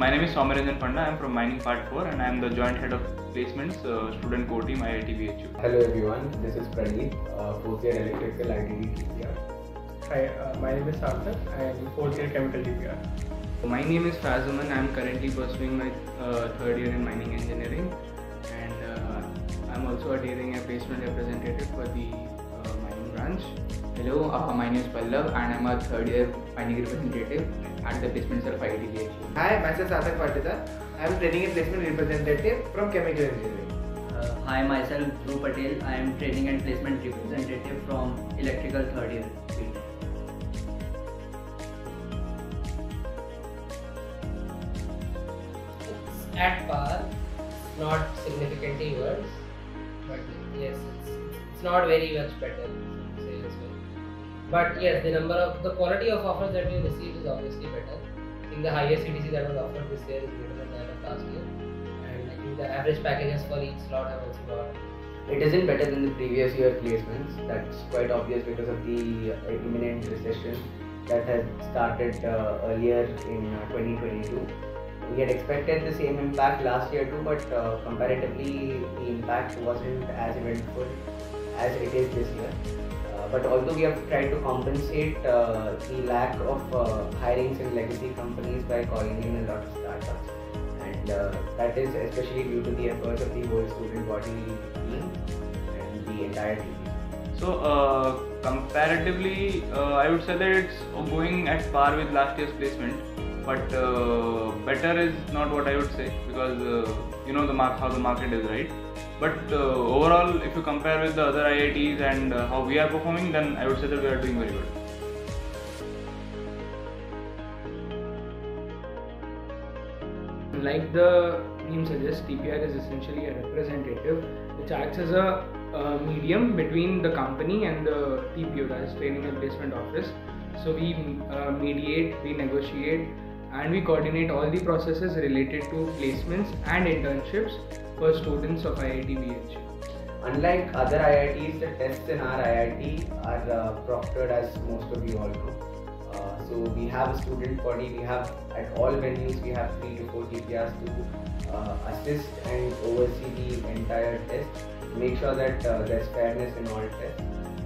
My name is Somaranjan Panda. I am from Mining Part 4 and I am the Joint Head of Placements, Student Core Team, IIT BHU. Hello everyone, this is Pradeep, 4th year Electrical ITD TPR. Hi, my name is Sarthak. I am 4th year Chemical TPR. My name is Fazuman. I am currently pursuing my 3rd year in Mining Engineering, and I am also adhering a placement representative for the mining branch. Hello, my name is Pallav and I am a 3rd year mining representative at the placement cell of IIT BHU. Hi, myself Sarthak Patidar. I am training and placement representative from Chemical Engineering. Hi, myself Dhruv Patel. I am training and placement representative from Electrical 3rd year. It's at par, not significantly worse, but yes, it's not very much better. Say as well. But yes, the quality of offers that we received is obviously better. I think the highest CTC that was offered this year is greater than that of last year, and I think the average packages for each slot have also gone. It isn't better than the previous year placements. That's quite obvious because of the imminent recession that had started earlier in 2022. We had expected the same impact last year too, but comparatively the impact wasn't as eventful as it is this year. But although we have tried to compensate the lack of hirings in legacy companies by calling in a lot of startups, and that is especially due to the efforts of the whole student body team and the entire team. So comparatively, I would say that it's going at par with last year's placement, but better is not what I would say, because you know how the market is, right? But overall, if you compare with the other IITs and how we are performing, then I would say that we are doing very good. Like the name suggests, TPR is essentially a representative which acts as a medium between the company and the TPO, that is Training and Placement Office. So we mediate, we negotiate, and we coordinate all the processes related to placements and internships for students of IIT BHU. Unlike other IITs, the tests in our IIT are proctored, as most of you all know. So we have a student body, we have at all venues, we have 3 to 4 TPRs to assist and oversee the entire test, make sure that there's fairness in all tests,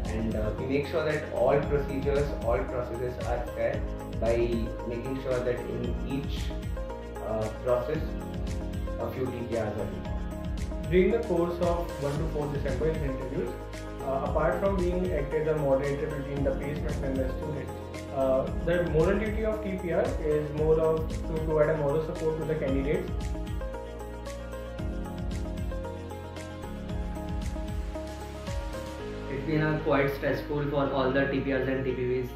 and we make sure that all procedures, all processes are fair by making sure that in each process a few TPRs are done. During the course of 1 to 4 December in interviews, apart from being acted as a moderator between the placement and the student, the moral duty of TPR is more of to provide a moral support to the candidates. It's been quite stressful for all the TPRs and TPVs.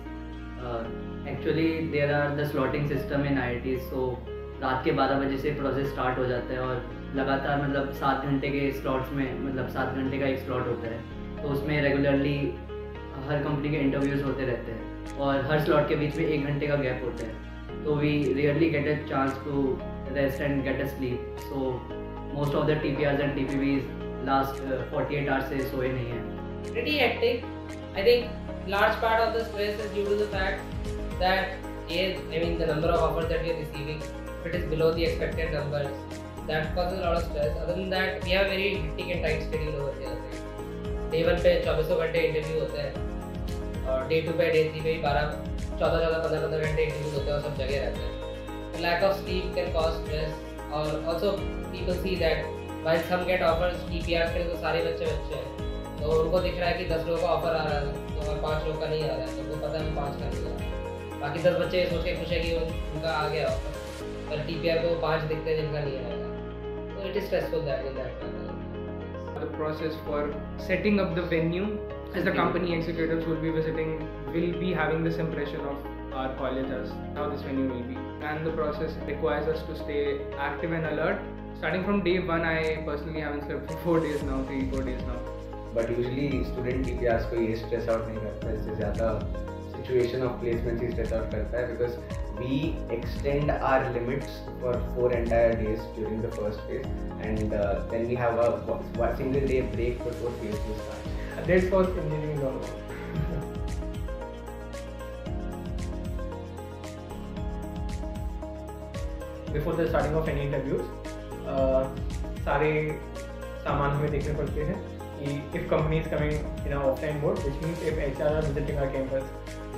Actually, there are the slotting system in IIT, so रात के 12 बजे से process start हो जाता है और लगातार मतलब 7 घंटे के स्लॉट्स में मतलब 7 घंटे का एक स्लॉट होता है, तो उसमें रेगुलरली हर कंपनी के इंटरव्यूज़ होते रहते हैं और हर स्लॉट के बीच में 1 घंटे का गैप होता है, तो we rarely get a chance to rest and get a sleep. So most of the TPRs and TPVs last 48 hours से सोए नहीं हैं. Pretty hectic. I think large part of the stress is due to the fact that the number of offers that we are receiving, if it is below the expected numbers, that causes a lot of stress. Other than that, we have a very hectic and tight schedule over here. Day 1 पे 24 घंटे interview होते हैं और Day 2 पे Day 3 पे भी 14-15 घंटे interview होते हैं और सब जगह रहते हैं. The lack of sleep can cause stress, और also people see that while some get offers, TPRs के लिए तो सारे बच्चे हैं, तो उनको दिख रहा है कि 10 लोगों का ऑफर आ रहा है तो और 5 लोगों का नहीं आ रहा है, तो उनको पता है हम 5 कर देंगे. बाकी 10 बच्चे सोच के खुश है कि उनका आ गया ऑफर, पर TPR को 5 दिखते हैं जिनका नहीं आएगा, तो it is stressful that in that manner. The process for setting up the venue, as the company executives will be having this impression of our college as how this venue will be, and the process requires us to stay active and alert. Starting from day 1, I personally haven't slept for 4 days now, 3-4 days now. But usually student TPRs को ये stress out नहीं करता, इससे ज़्यादा fluctuation of placements he set out करता है, because we extend our limits for 4 entire days during the first phase, and then we have a single day break before phase 2 starts. That's what engineering is all about. Before the starting of any interviews, सारे सामान हमें देखने पड़ते हैं कि if company is coming in an offline mode, which means if HR are visiting our campus,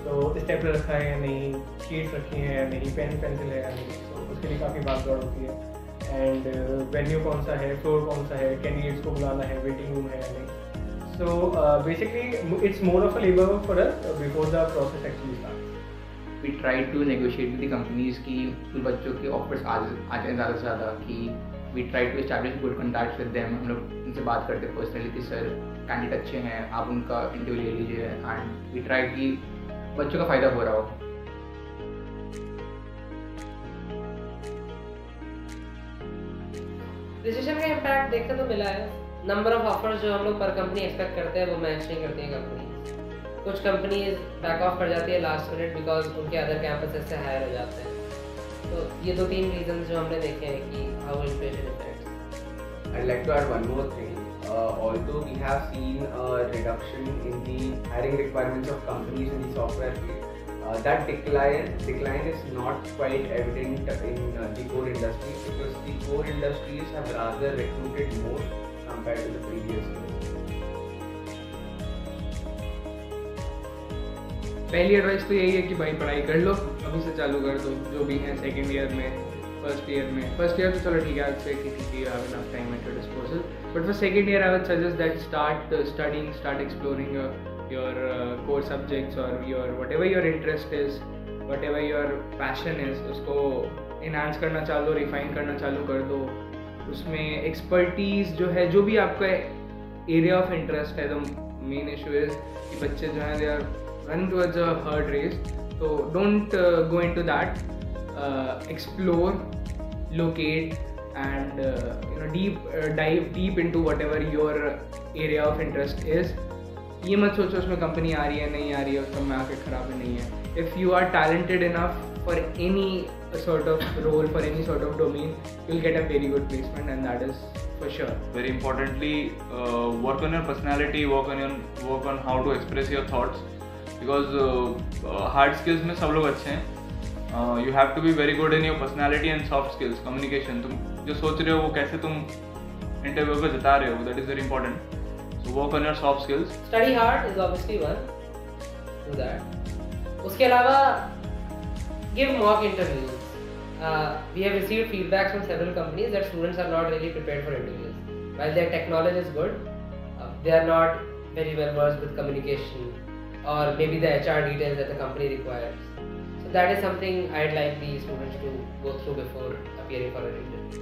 तो stapler रखा है या नहीं, शीट्स रखी हैं या नहीं, पेन पेंसिल है या नहीं, तो उसके लिए काफ़ी भाग दौड़ होती है. एंड वेन्यू कौन सा है, फ्लोर कौन सा है, कैंडिडेट्स को बुलाना है, वेटिंग रूम है या नहीं. So basically it's more of a labor for us before the process actually starts. We try to negotiate with the companies कि कुछ बच्चों के offers आ जाए ज़्यादा से ज़्यादा, कि we try to establish good contacts with them. हम लोग उनसे बात करते हैं पर्सनली कि सर कैंडिडेट अच्छे हैं, आप उनका इंटरव्यू ले लीजिए, एंड we try कि बच्चों का फ़ायदा हो रहा हो. रिसेशन का इम्पैक्ट देखने तो मिला है. नंबर ऑफ ऑफर्स जो हम लोग पर कंपनी एक्सपेक्ट करते हैं वो मैच नहीं करती हैं कंपनी. कुछ कंपनीज बैक ऑफ कर जाती है लास्ट मिनट बिकॉज उनके अदर कैंपसेस से हायर हो जाते हैं. तो ये 2-3 रीजंस जो हमने देखे हैं कि how inflation effects. I'd like to add one more thing. Although we have seen a reduction in the hiring requirements of companies in the software field, that decline is not quite evident in the core industries, because the core industries have rather recruited more compared to the previous years. पहली advice तो यही है कि भाई पढ़ाई कर लो, अभी से चालू कर दो जो भी है. सेकेंड ईयर में, फर्स्ट ईयर तो चलो ठीक है, आज से कि you have enough time at your disposal, but for second year I would suggest that start studying, start exploring your core subjects or your whatever your interest is, whatever your passion is, उसको enhance करना चालू दो, refine करना चालू कर दो. उसमें expertise जो है, जो भी आपका area of interest है, the main issue is कि बच्चे जो हैं they are running towards a hard race, so don't go into that. Explore, locate, and dive deep into whatever your area of interest is. ये मत सोचो उसमें company आ रही है नहीं आ रही है, उसका मार्केट खराब नहीं है. If you are talented enough for any sort of role, for any sort of domain, you'll get a very good placement, and that is for sure. Very importantly, work on your personality, work on how to express your thoughts, because hard skills में सब लोग अच्छे हैं. You have to be very good in your personality and soft skills, communication. तुम जो सोच रहे हो वो कैसे तुम इंटरव्यू पे जता रहे हो, that is very important. So work on your soft skills. Study hard is obviously one. Do that. उसके अलावा give mock interviews. We have received feedback from several companies that students are not really prepared for interviews. While their technology is good, they are not very well versed with communication or maybe the HR details that the company requires. So that is something I'd like the students to go through before appearing for an interview.